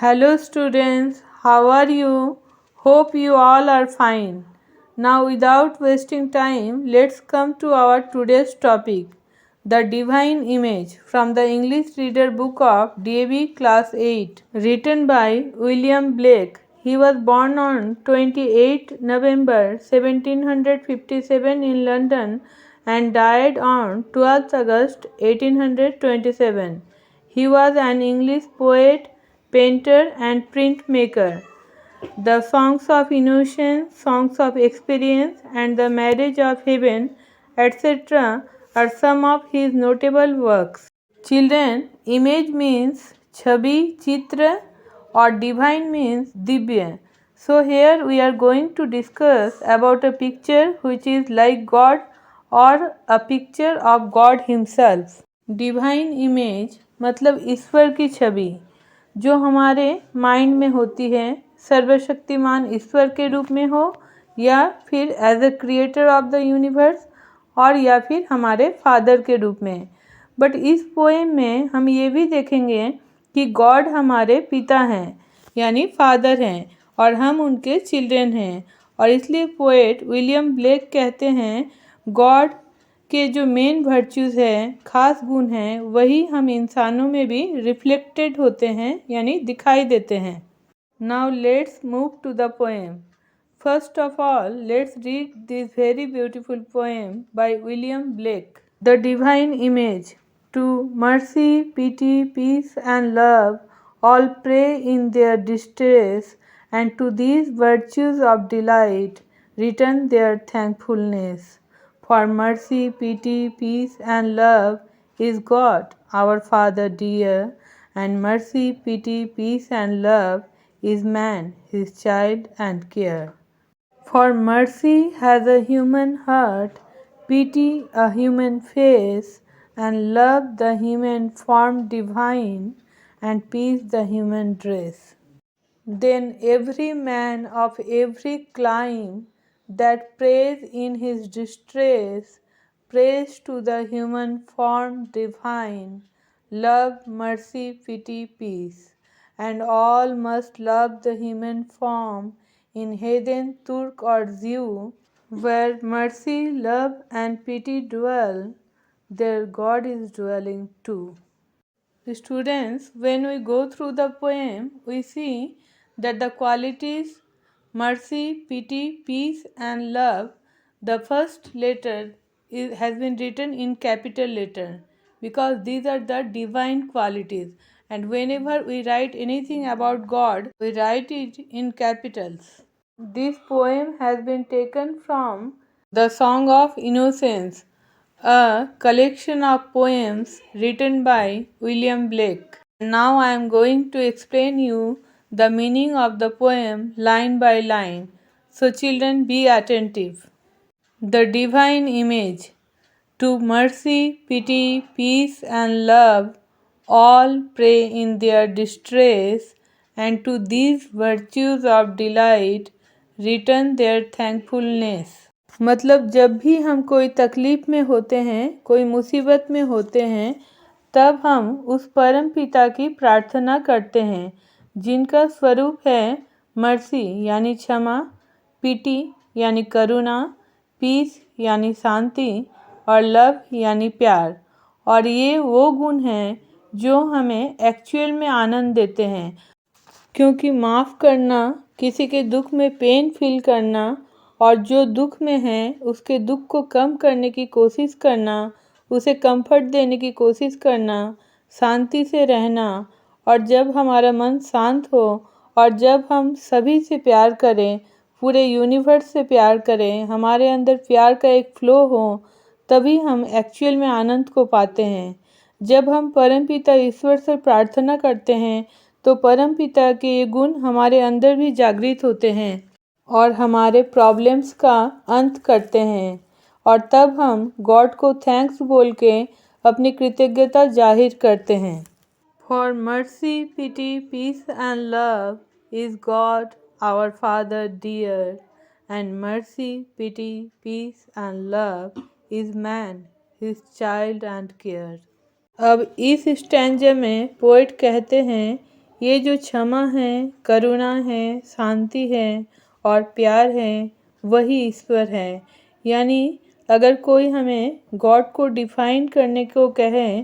Hello students, how are you? Hope you all are fine. Now without wasting time, let's come to our today's topic, the divine image from the English Reader book of DAV class 8, written by William Blake. He was born on 28 November 1757 in London and died on 12 August 1827. He was an English poet, painter and printmaker. The Songs of Innocence, Songs of Experience, and The Marriage of Heaven, etc., are some of his notable works. Children, image means chhabi, chitra, or divine means divya. So here we are going to discuss about a picture which is like God or a picture of God himself. Divine image मतलब ईश्वर की छवि जो हमारे mind में होती है, सर्वशक्तिमान ईश्वर के रूप में हो या फिर as a creator of the universe और या फिर हमारे फादर के रूप में। बट इस पोएम में हम ये भी देखेंगे कि गॉड हमारे पिता हैं यानी फादर हैं और हम उनके चिल्ड्रन हैं, और इसलिए पोएट विलियम ब्लेक कहते हैं गॉड के जो मेन वर्च्यूज़ हैं, खास गुण हैं, वही हम इंसानों में भी रिफ्लेक्टेड होते हैं यानी दिखाई देते हैं। Now let's move to the poem. First of all let's read this very beautiful poem by William Blake. The divine image. To mercy, pity, peace and love all pray in their distress, and to these virtues of delight return their thankfulness. For mercy, pity, peace, and love is God, our Father dear, and mercy, pity, peace, and love is man, his child and care. For mercy has a human heart, pity a human face, and love the human form divine, and peace the human dress. Then every man of every clime that prays in his distress prays to the human form divine, love, mercy, pity, peace, and all must love the human form in heathen Turk or Jew, where mercy, love, and pity dwell, there God is dwelling too. Students, when we go through the poem, we see that the qualities mercy, pity, peace, and love, the first letter has been written in capital letter because these are the divine qualities. And whenever we write anything about God, we write it in capitals. This poem has been taken from the Song of Innocence, a collection of poems written by William Blake. Now I am going to explain you the meaning of the poem line by line. So children, be attentive. The divine image. To mercy, pity, peace, and love all pray in their distress, and to these virtues of delight return their thankfulness. मतलब जब भी हम कोई तकलीफ़ में होते हैं, कोई मुसीबत में होते हैं, तब हम उस परम पिता की प्रार्थना करते हैं जिनका स्वरूप है मर्सी यानी क्षमा, पिटी यानी करुणा, पीस यानी शांति और लव यानी प्यार। और ये वो गुण हैं जो हमें एक्चुअल में आनंद देते हैं, क्योंकि माफ़ करना, किसी के दुख में पेन फील करना और जो दुख में है उसके दुख को कम करने की कोशिश करना, उसे कंफर्ट देने की कोशिश करना, शांति से रहना, और जब हमारा मन शांत हो और जब हम सभी से प्यार करें, पूरे यूनिवर्स से प्यार करें, हमारे अंदर प्यार का एक फ्लो हो, तभी हम एक्चुअल में आनंद को पाते हैं। जब हम परमपिता ईश्वर से प्रार्थना करते हैं तो परमपिता के ये गुण हमारे अंदर भी जागृत होते हैं और हमारे प्रॉब्लम्स का अंत करते हैं, और तब हम गॉड को थैंक्स बोल के अपनी कृतज्ञता जाहिर करते हैं। For mercy, pity, peace and love is God our father dear, and mercy, pity, peace and love is man, his child and care. अब इस स्टैंजा में पोएट कहते हैं ये जो क्षमा है, करुणा है, शांति है और प्यार है, वही ईश्वर है। यानी अगर कोई हमें गॉड को डिफाइन करने को कहे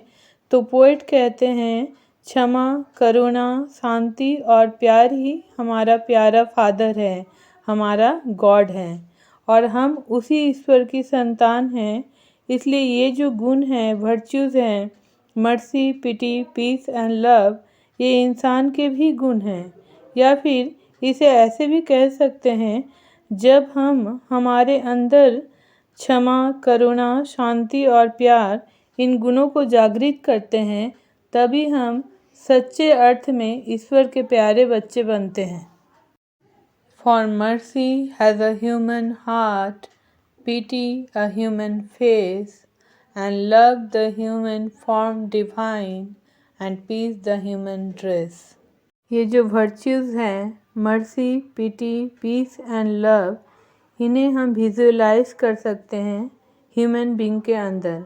तो पोएट कहते हैं क्षमा, करुणा, शांति और प्यार ही हमारा प्यारा फादर है, हमारा गॉड है और हम उसी ईश्वर की संतान हैं। इसलिए ये जो गुण हैं, वर्च्यूज़ हैं, mercy, pity, peace and love, ये इंसान के भी गुण हैं। या फिर इसे ऐसे भी कह सकते हैं, जब हम हमारे अंदर क्षमा, करुणा, शांति और प्यार इन गुणों को जागृत करते हैं, तभी हम सच्चे अर्थ में ईश्वर के प्यारे बच्चे बनते हैं। For mercy has a human heart, pity a human face, and love the human form divine, and peace the human dress. ये जो वर्च्यूज़ हैं, mercy, pity, peace and love, इन्हें हम विजुअलाइज कर सकते हैं ह्यूमन बीइंग के अंदर,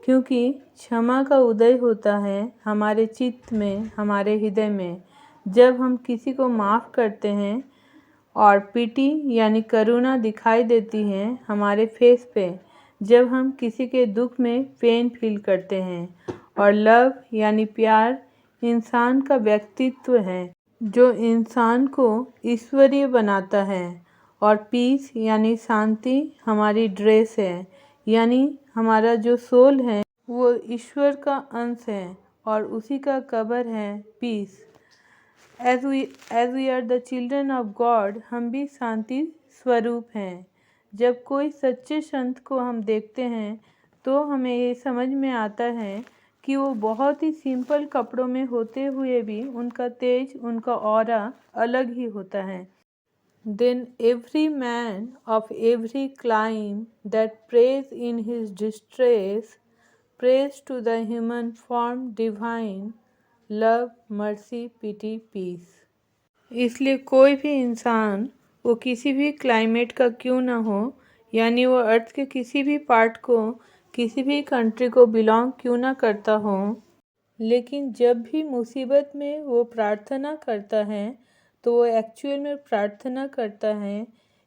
क्योंकि क्षमा का उदय होता है हमारे चित्त में, हमारे हृदय में, जब हम किसी को माफ़ करते हैं, और पिटी यानी करुणा दिखाई देती है हमारे फेस पे, जब हम किसी के दुख में पेन फील करते हैं, और लव यानी प्यार इंसान का व्यक्तित्व है जो इंसान को ईश्वरीय बनाता है, और पीस यानी शांति हमारी ड्रेस है, यानी हमारा जो सोल है वो ईश्वर का अंश है और उसी का कवर है peace. As we are the children of God, हम भी शांति स्वरूप हैं। जब कोई सच्चे संत को हम देखते हैं तो हमें ये समझ में आता है कि वो बहुत ही सिंपल कपड़ों में होते हुए भी उनका तेज, उनका ऑरा अलग ही होता है। Then every man of every clime that prays in his distress prays to the human form divine, love, mercy, pity, peace. इसलिए कोई भी इंसान, वो किसी भी क्लाइमेट का क्यों ना हो, यानी वो अर्थ के किसी भी पार्ट को, किसी भी कंट्री को बिलोंग क्यों ना करता हो, लेकिन जब भी मुसीबत में वो प्रार्थना करता है तो वो एक्चुअल में प्रार्थना करता है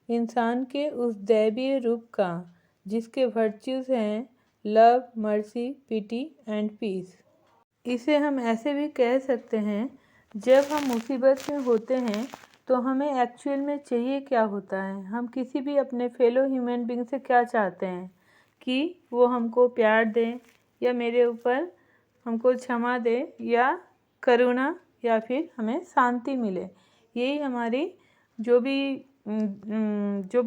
इंसान के उस दैवीय रूप का, जिसके वर्च्यूज़ हैं love, mercy, pity and peace. इसे हम ऐसे भी कह सकते हैं, जब हम मुसीबत में होते हैं तो हमें एक्चुअल में चाहिए क्या होता है, हम किसी भी अपने फेलो ह्यूमन बीइंग से क्या चाहते हैं कि वो हमको प्यार दें, या मेरे ऊपर हमको क्षमा दे, या करुणा, या फिर हमें शांति मिले। यही हमारी जो भी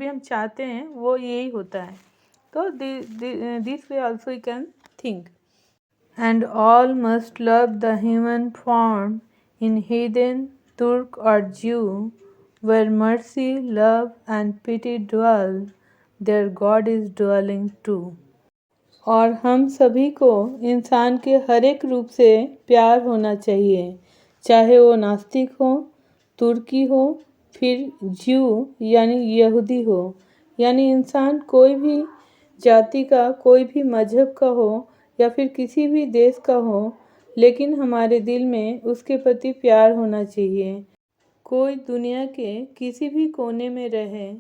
हम चाहते हैं वो यही होता है। तो this way also you can think. And all must love the human form in heathen, Turk और Jew, where mercy, love and pity dwell, there God is dwelling too. और हम सभी को इंसान के हर एक रूप से प्यार होना चाहिए, चाहे वो नास्तिक हो, तुर्की हो, फिर ज्यू यानी यहूदी हो, यानी इंसान कोई भी जाति का, कोई भी मजहब का हो, या फिर किसी भी देश का हो, लेकिन हमारे दिल में उसके प्रति प्यार होना चाहिए। कोई दुनिया के किसी भी कोने में रहे,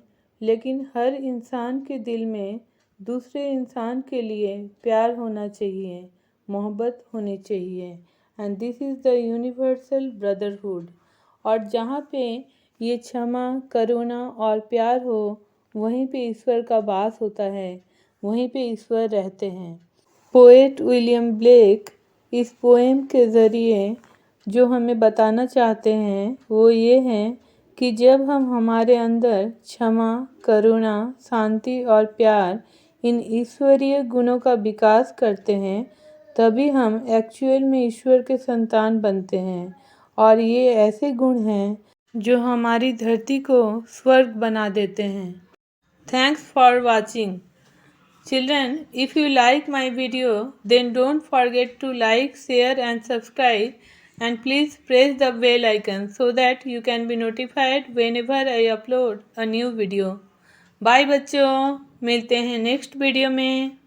लेकिन हर इंसान के दिल में दूसरे इंसान के लिए प्यार होना चाहिए, मोहब्बत होनी चाहिए। And this is the universal brotherhood. और जहाँ पे ये क्षमा, करुणा और प्यार हो, वहीं पे ईश्वर का वास होता है, वहीं पे ईश्वर रहते हैं। पोएट विलियम ब्लेक इस पोएम के ज़रिए जो हमें बताना चाहते हैं वो ये है कि जब हम हमारे अंदर क्षमा, करुणा, शांति और प्यार, इन ईश्वरीय गुणों का विकास करते हैं, तभी हम एक्चुअल में ईश्वर के संतान बनते हैं। और ये ऐसे गुण हैं जो हमारी धरती को स्वर्ग बना देते हैं। Thanks for watching. Children, if you like my video, then don't forget to like, share and subscribe, and please press the bell icon so that you can be notified whenever I upload a new video. Bye बच्चों, मिलते हैं next video में।